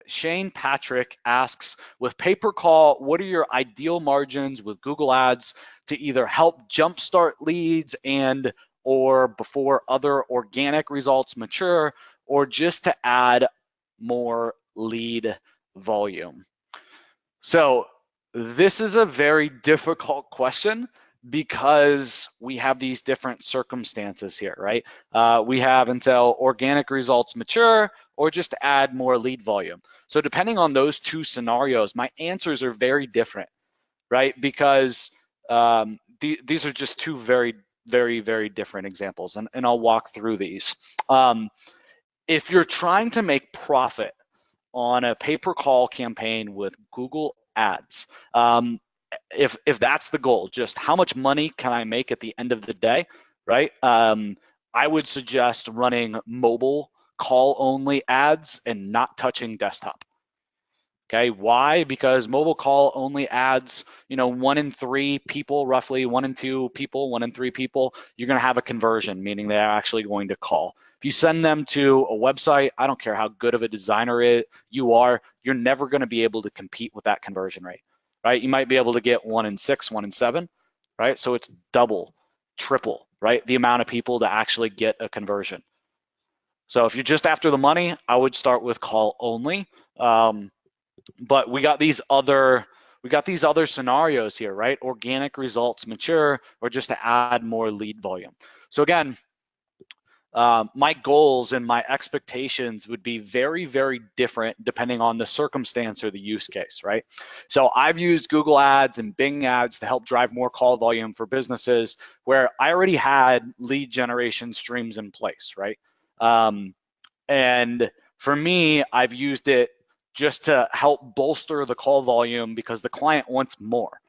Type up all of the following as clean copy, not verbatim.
Shane Patrick asks, with pay-per-call, what are your ideal margins with Google Ads to either help jumpstart leads and or before other organic results mature, or just to add more lead volume? So this is a very difficult question because we have these different circumstances here, right? We have until organic results mature or just to add more lead volume. So depending on those two scenarios, my answers are very different, right? Because these are just two very different examples, and I'll walk through these. If you're trying to make profit on a pay-per-call campaign with Google Ads, if that's the goal, just how much money can I make at the end of the day, right? I would suggest running mobile call-only ads and not touching desktop. Okay, why? Because mobile call only ads, 1 in 3 people, roughly 1 in 2 people, 1 in 3 people, you're going to have a conversion, meaning they're actually going to call. If you send them to a website, I don't care how good of a designer you are, you're never going to be able to compete with that conversion rate, right? You might be able to get 1 in 6, 1 in 7, right? So it's double, triple, right? The amount of people to actually get a conversion. So if you're just after the money, I would start with call only. But we got these other scenarios here, right? Organic results mature or just to add more lead volume. So again, my goals and my expectations would be very different depending on the circumstance or the use case, right? So I've used Google Ads and Bing Ads to help drive more call volume for businesses where I already had lead generation streams in place, right? And for me, I've used it just to help bolster the call volume because the client wants more,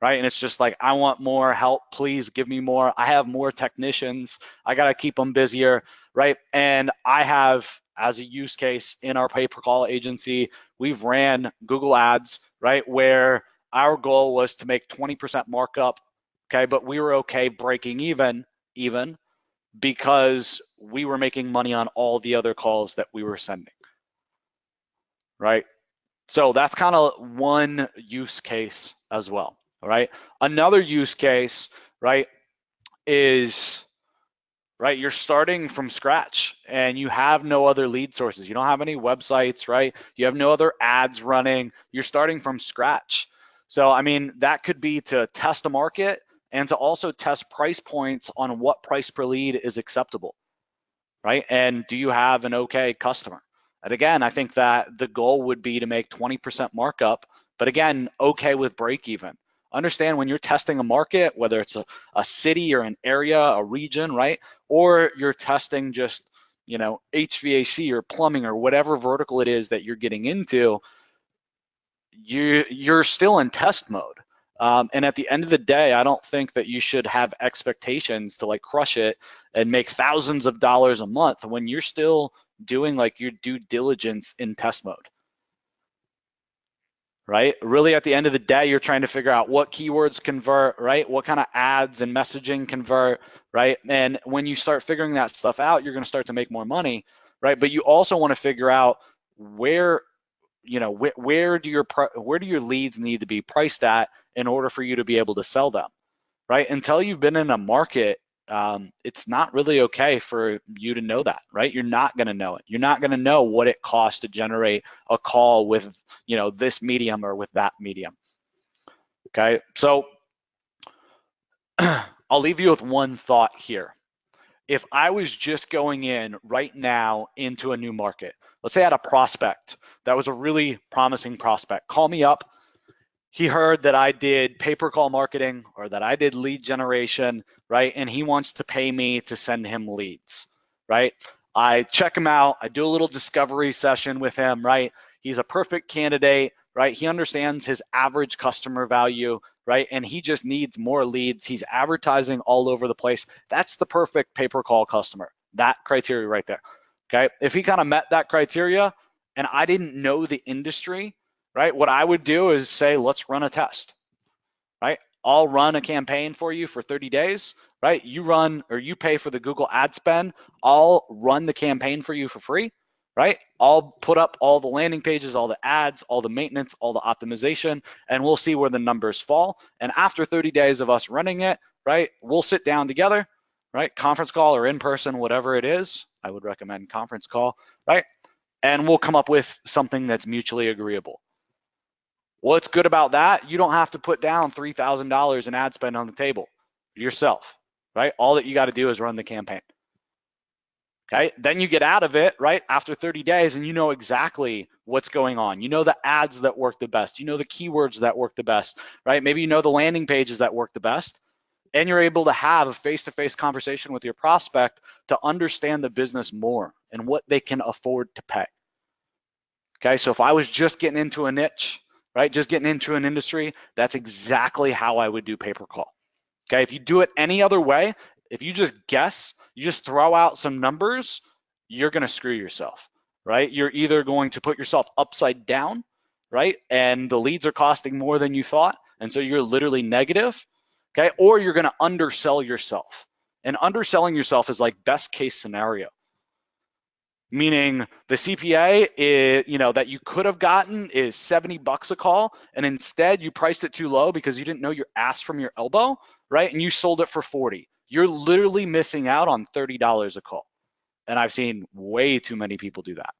right? And it's just like, I want more help, please give me more. I have more technicians, I got to keep them busier, right? And I have, as a use case in our pay-per-call agency, we've ran Google Ads, right? Where our goal was to make 20% markup, okay? But we were okay breaking even because we were making money on all the other calls that we were sending, right? So that's kind of one use case as well, all right? Another use case, right, is, right, you're starting from scratch and you have no other lead sources. You don't have any websites, right? You have no other ads running. You're starting from scratch. So, I mean, that could be to test a market and to also test price points on what price per lead is acceptable, right? And do you have an okay customer? And again, I think that the goal would be to make 20% markup, but again, okay with break even. Understand when you're testing a market, whether it's a city or an area, a region, right? Or you're testing just, HVAC or plumbing or whatever vertical it is that you're getting into, you're still in test mode. And at the end of the day, I don't think that you should have expectations to like crush it and make thousands of dollars a month when you're still doing like your due diligence in test mode, right? Really, at the end of the day, you're trying to figure out what keywords convert, right? What kind of ads and messaging convert, right? And when you start figuring that stuff out, you're going to start to make more money, right? But you also want to figure out where where do your leads need to be priced at in order for you to be able to sell them, right? Until you've been in a market, it's not really okay for you to know that, right? You're not going to know it. You're not going to know what it costs to generate a call with, this medium or with that medium. Okay, so I'll leave you with one thought here. If I was just going in right now into a new market, let's say I had a prospect that was a really promising prospect, call me up. He heard that I did pay-per-call marketing or that I did lead generation, right? And he wants to pay me to send him leads, right? I check him out. I do a little discovery session with him, right? He's a perfect candidate, right? He understands his average customer value, right? And he just needs more leads. He's advertising all over the place. That's the perfect pay-per-call customer, that criteria right there, okay? If he kind of met that criteria and I didn't know the industry, right, what I would do is say, let's run a test, right? I'll run a campaign for you for 30 days, right? You run or you pay for the Google ad spend. I'll run the campaign for you for free, right? I'll put up all the landing pages, all the ads, all the maintenance, all the optimization, and we'll see where the numbers fall. And after 30 days of us running it, right, we'll sit down together, right? Conference call or in person, whatever it is. I would recommend conference call, right? And we'll come up with something that's mutually agreeable. What's good about that? You don't have to put down $3,000 in ad spend on the table yourself, right? All that you got to do is run the campaign. Okay, then you get out of it, right, after 30 days, and you know exactly what's going on. You know the ads that work the best. You know the keywords that work the best, right? Maybe you know the landing pages that work the best, and you're able to have a face-to-face conversation with your prospect to understand the business more and what they can afford to pay. Okay, so if I was just getting into a niche, right, just getting into an industry, that's exactly how I would do pay-per-call. Okay, if you do it any other way, if you just guess, you just throw out some numbers, you're going to screw yourself, right? You're either going to put yourself upside down, right? And the leads are costing more than you thought. And so you're literally negative, okay? Or you're going to undersell yourself. And underselling yourself is like best case scenario, meaning the CPA is, that you could have gotten is $70 a call, and instead you priced it too low because you didn't know your ass from your elbow, right? And you sold it for 40. You're literally missing out on $30 a call. And I've seen way too many people do that.